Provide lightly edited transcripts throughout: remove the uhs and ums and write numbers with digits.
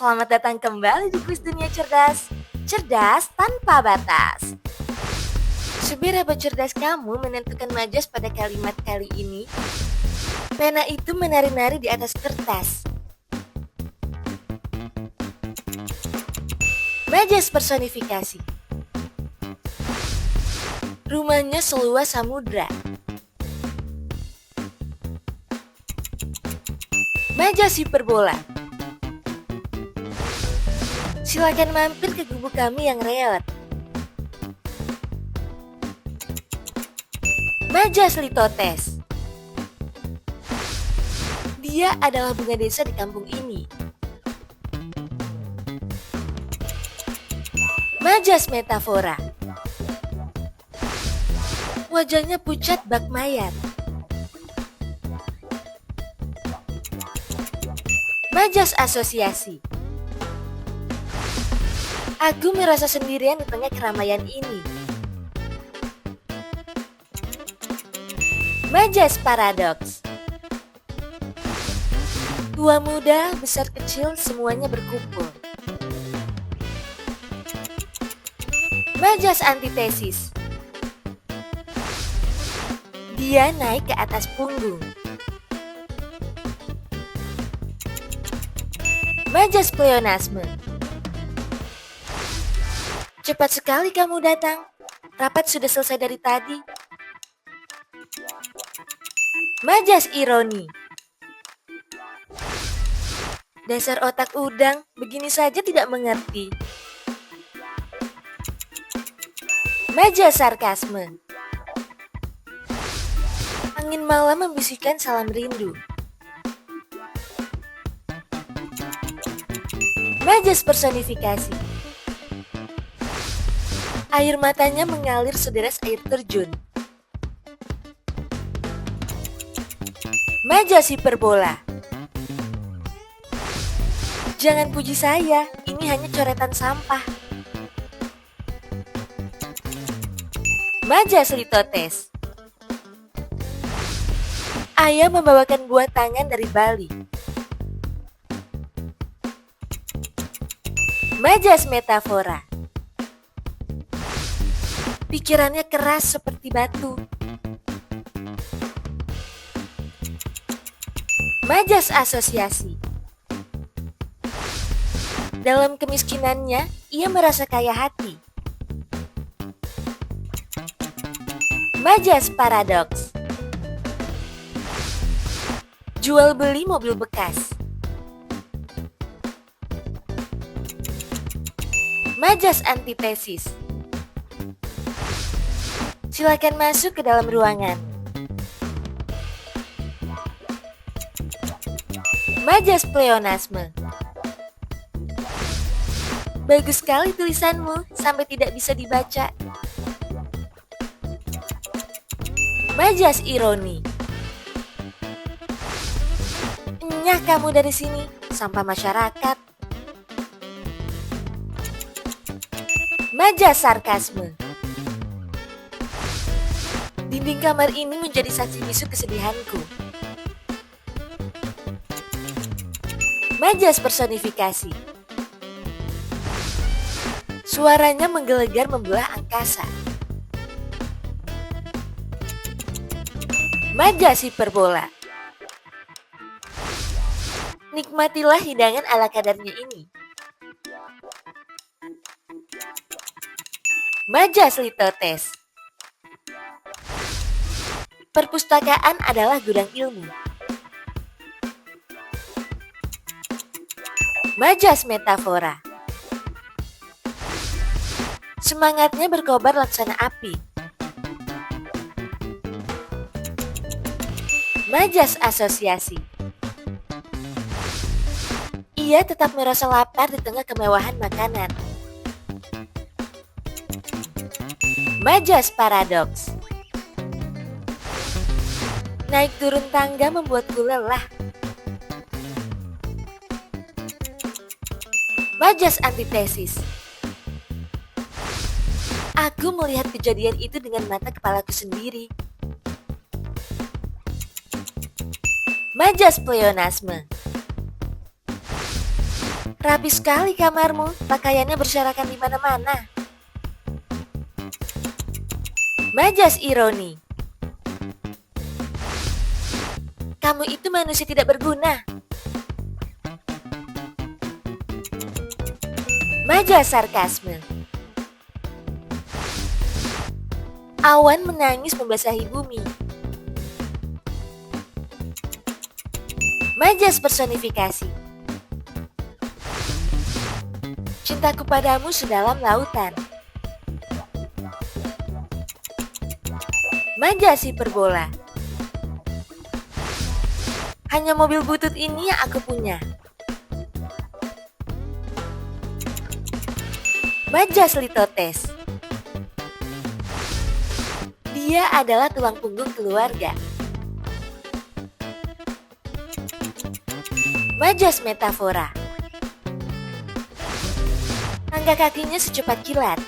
Selamat datang kembali di Kuis Dunia Cerdas. Cerdas tanpa batas. Seberapa cerdas kamu menentukan majas pada kalimat kali ini? Pena itu menari-nari di atas kertas. Majas personifikasi. Rumahnya seluas samudra. Majas hiperbola. Silakan mampir ke gubuk kami yang reot. Majas litotes. Dia adalah bunga desa di kampung ini. Majas metafora. Wajahnya pucat bak mayat. Majas asosiasi. Aku merasa sendirian di tengah keramaian ini. Majas paradoks. Tua muda, besar kecil, semuanya berkumpul. Majas antitesis. Dia naik ke atas punggung. Majas pleonasme. Cepat sekali kamu datang. Rapat sudah selesai dari tadi. Majas ironi. Dasar otak udang, begini saja tidak mengerti. Majas sarkasme. Angin malam membisikkan salam rindu. Majas personifikasi. Air matanya mengalir sederas air terjun. Majas hiperbola. Jangan puji saya, ini hanya coretan sampah. Majas litotes. Ayah membawakan buah tangan dari Bali. Majas metafora. Pikirannya keras seperti batu. Majas asosiasi. Dalam kemiskinannya, ia merasa kaya hati. Majas paradoks. Jual beli mobil bekas. Majas antitesis. Silakan masuk ke dalam ruangan. Majas pleonasme. Bagus sekali tulisanmu sampai tidak bisa dibaca. Majas ironi. Enyah kamu dari sini, sampah masyarakat. Majas sarkasme. Dinding kamar ini menjadi saksi bisu kesedihanku. Majas personifikasi. Suaranya menggelegar membelah angkasa. Majas hiperbola. Nikmatilah hidangan ala kadarnya ini. Majas litotes. Perpustakaan adalah gudang ilmu. Majas metafora. Semangatnya berkobar laksana api. Majas asosiasi. Ia tetap merasa lapar di tengah kemewahan makanan. Majas paradoks. Naik turun tangga membuatku lelah. Majas antitesis. Aku melihat kejadian itu dengan mata kepalaku sendiri. Majas pleonasme. Rapi sekali kamarmu, pakaiannya berserakan di mana-mana. Majas ironi. Kamu itu manusia tidak berguna. Majas sarkasme. Awan menangis membasahi bumi. Majas personifikasi. Cintaku padamu sedalam lautan. Majas hiperbola. Hanya mobil butut ini yang aku punya. Majas litotes. Dia adalah tulang punggung keluarga. Majas metafora. Tangga kakinya secepat kilat.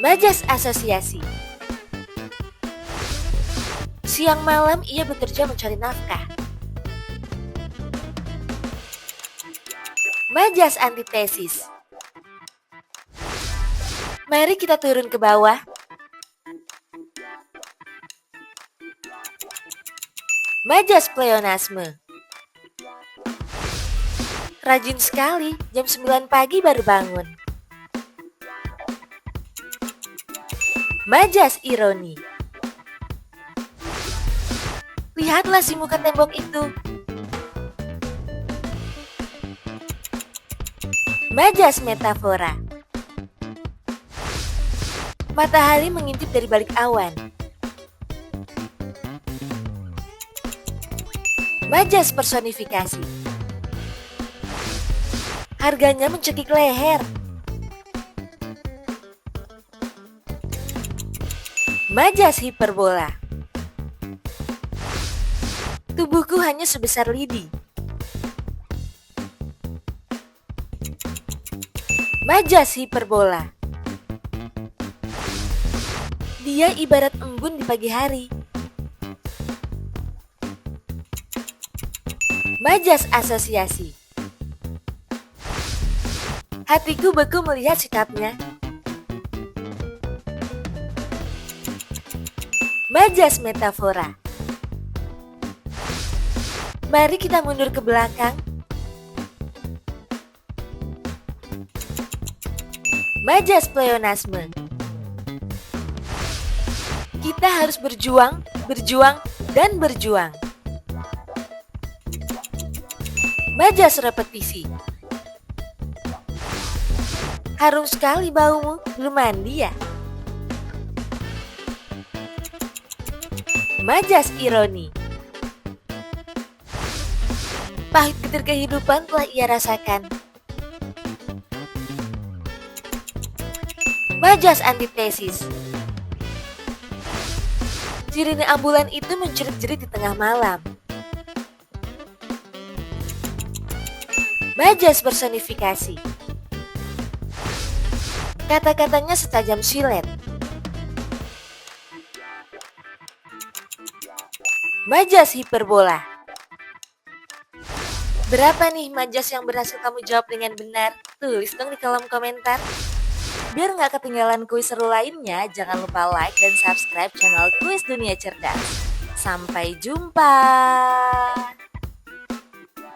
Majas asosiasi. Siang malam ia bekerja mencari nafkah. Majas antitesis. Mari kita turun ke bawah. Majas pleonasme. Rajin sekali, jam 9 pagi baru bangun. Majas ironi. Lihatlah si muka tembok itu. Majas metafora. Matahari mengintip dari balik awan. Majas personifikasi. Harganya mencekik leher. Majas hiperbola. Tubuhku hanya sebesar lidi. Majas hiperbola. Dia ibarat embun di pagi hari. Majas asosiasi. Hatiku beku melihat sikapnya. Majas metafora. Mari kita mundur ke belakang. Majas pleonasme. Kita harus berjuang, berjuang, dan berjuang. Majas repetisi. Harum sekali baumu, belum mandi ya? Majas ironi. Pahit getir kehidupan telah ia rasakan. Majas antitesis. Sirine ambulan itu menjerit-jerit di tengah malam. Majas personifikasi. Kata-katanya setajam silet. Majas hiperbola. Berapa nih majas yang berhasil kamu jawab dengan benar? Tulis dong di kolom komentar. Biar nggak ketinggalan kuis seru lainnya, jangan lupa like dan subscribe channel Kuis Dunia Cerdas. Sampai jumpa!